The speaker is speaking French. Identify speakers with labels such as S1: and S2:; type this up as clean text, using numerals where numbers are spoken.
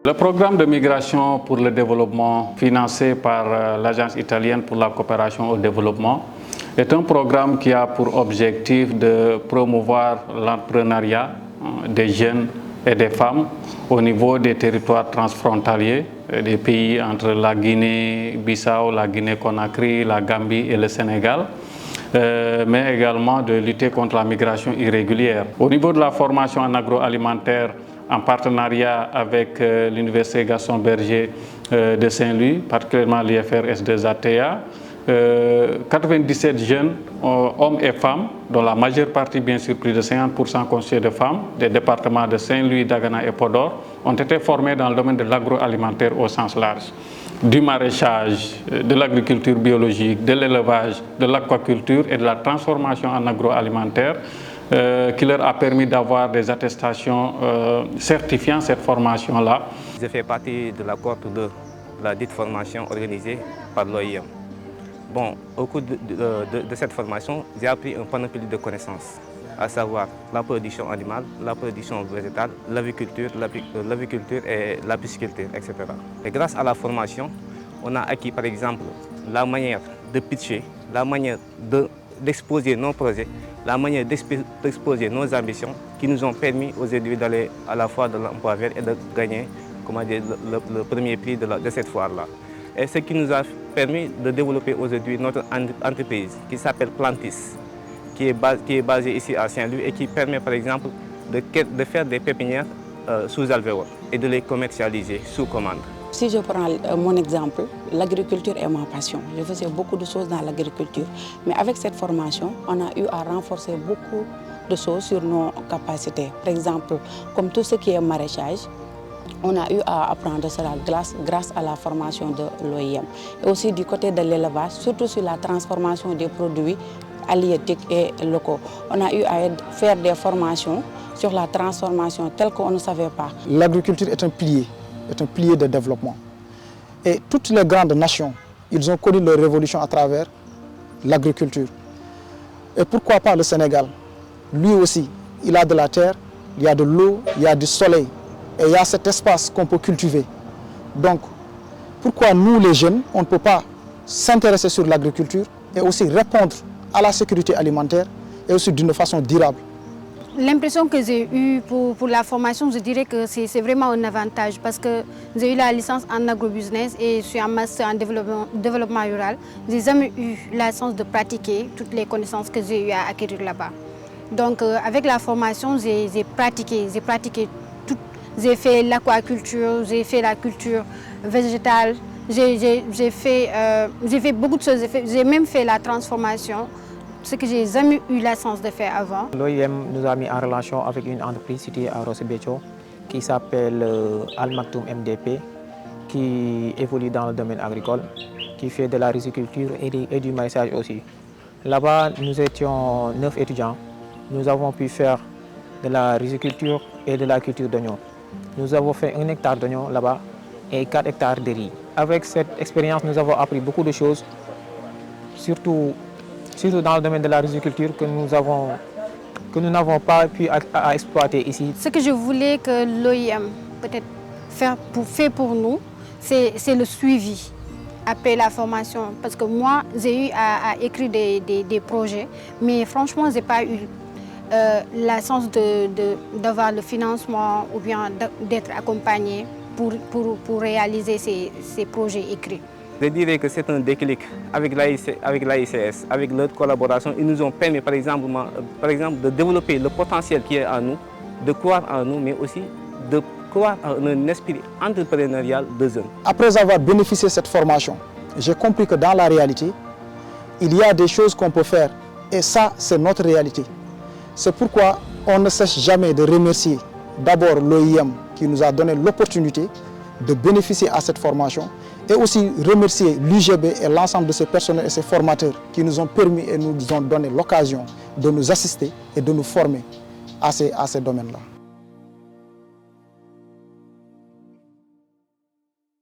S1: Le programme de migration pour le développement financé par l'Agence italienne pour la coopération au développement est un programme qui a pour objectif de promouvoir l'entrepreneuriat des jeunes et des femmes au niveau des territoires transfrontaliers des pays entre la Guinée-Bissau, la Guinée-Conakry, la Gambie et le Sénégal, mais également de lutter contre la migration irrégulière. Au niveau de la formation en agroalimentaire, en partenariat avec l'Université Gaston Berger de Saint-Louis, particulièrement l'IFR S2ATA, 97 jeunes, hommes et femmes, dont la majeure partie, bien sûr, plus de 50% constitués de femmes, des départements de Saint-Louis, Dagana et Podor, ont été formés dans le domaine de l'agroalimentaire au sens large, du maraîchage, de l'agriculture biologique, de l'élevage, de l'aquaculture et de la transformation en agroalimentaire, qui leur a permis d'avoir des attestations certifiant cette formation-là.
S2: Je fais partie de la cohorte de la dite formation organisée par l'OIM. Bon, au cours de cette formation, j'ai appris un panoplie de connaissances, à savoir la production animale, la production végétale, l'aviculture et la pisciculture, etc. Et grâce à la formation, on a acquis par exemple la manière de pitcher, la manière d'exposer nos projets, la manière d'exposer nos ambitions qui nous ont permis aujourd'hui d'aller à la foire de l'emploi vert et de gagner le premier prix de cette foire-là. Et ce qui nous a permis de développer aujourd'hui notre entreprise qui s'appelle Plantis, qui est basée ici à Saint-Louis et qui permet par exemple de faire des pépinières sous alvéole et de les commercialiser sous commande.
S3: Si je prends mon exemple, l'agriculture est ma passion. Je faisais beaucoup de choses dans l'agriculture. Mais avec cette formation, on a eu à renforcer beaucoup de choses sur nos capacités. Par exemple, comme tout ce qui est maraîchage, on a eu à apprendre cela grâce à la formation de l'OIM. Et aussi du côté de l'élevage, surtout sur la transformation des produits halieutiques et locaux. On a eu à faire des formations sur la transformation telle qu'on ne savait pas.
S4: L'agriculture est un pilier de développement. Et toutes les grandes nations, ils ont connu leur révolution à travers l'agriculture. Et pourquoi pas le Sénégal? Lui aussi, il a de la terre, il y a de l'eau, il y a du soleil. Et il y a cet espace qu'on peut cultiver. Donc, pourquoi nous les jeunes, on ne peut pas s'intéresser sur l'agriculture et aussi répondre à la sécurité alimentaire et aussi d'une façon durable?
S5: L'impression que j'ai eue pour la formation, je dirais que c'est vraiment un avantage parce que j'ai eu la licence en agrobusiness et je suis en master en développement rural. Je n'ai jamais eu la chance de pratiquer toutes les connaissances que j'ai eu à acquérir là-bas. Donc avec la formation, j'ai pratiqué tout. J'ai fait l'aquaculture, j'ai fait la culture végétale, j'ai fait beaucoup de choses, j'ai même fait la transformation, ce que je n'ai jamais eu la chance de faire avant.
S6: L'OIM nous a mis en relation avec une entreprise située à Rosso Beccio qui s'appelle Al Maktoum MDP, qui évolue dans le domaine agricole, qui fait de la riziculture et du maraîchage aussi. Là-bas, nous étions 9 étudiants. Nous avons pu faire de la riziculture et de la culture d'oignons. Nous avons fait 1 hectare d'oignons là-bas et 4 hectares de riz. Avec cette expérience, nous avons appris beaucoup de choses, surtout dans le domaine de la riziculture que nous n'avons pas pu exploiter ici.
S5: Ce que je voulais que l'OIM peut-être fait pour nous, c'est le suivi après la formation. Parce que moi, j'ai eu à écrire des projets, mais franchement, je n'ai pas eu la chance d'avoir le financement ou bien d'être accompagné pour réaliser ces projets écrits.
S2: Je dirais que c'est un déclic avec l'AICS, avec leur collaboration. Ils nous ont permis par exemple de développer le potentiel qui est en nous, de croire en nous, mais aussi de croire en un esprit entrepreneurial de jeunes.
S4: Après avoir bénéficié de cette formation, j'ai compris que dans la réalité, il y a des choses qu'on peut faire et ça, c'est notre réalité. C'est pourquoi on ne cesse jamais de remercier d'abord l'OIM qui nous a donné l'opportunité de bénéficier à cette formation et aussi remercier l'UGB et l'ensemble de ces personnels et ces formateurs qui nous ont permis et nous ont donné l'occasion de nous assister et de nous former à ces domaines-là.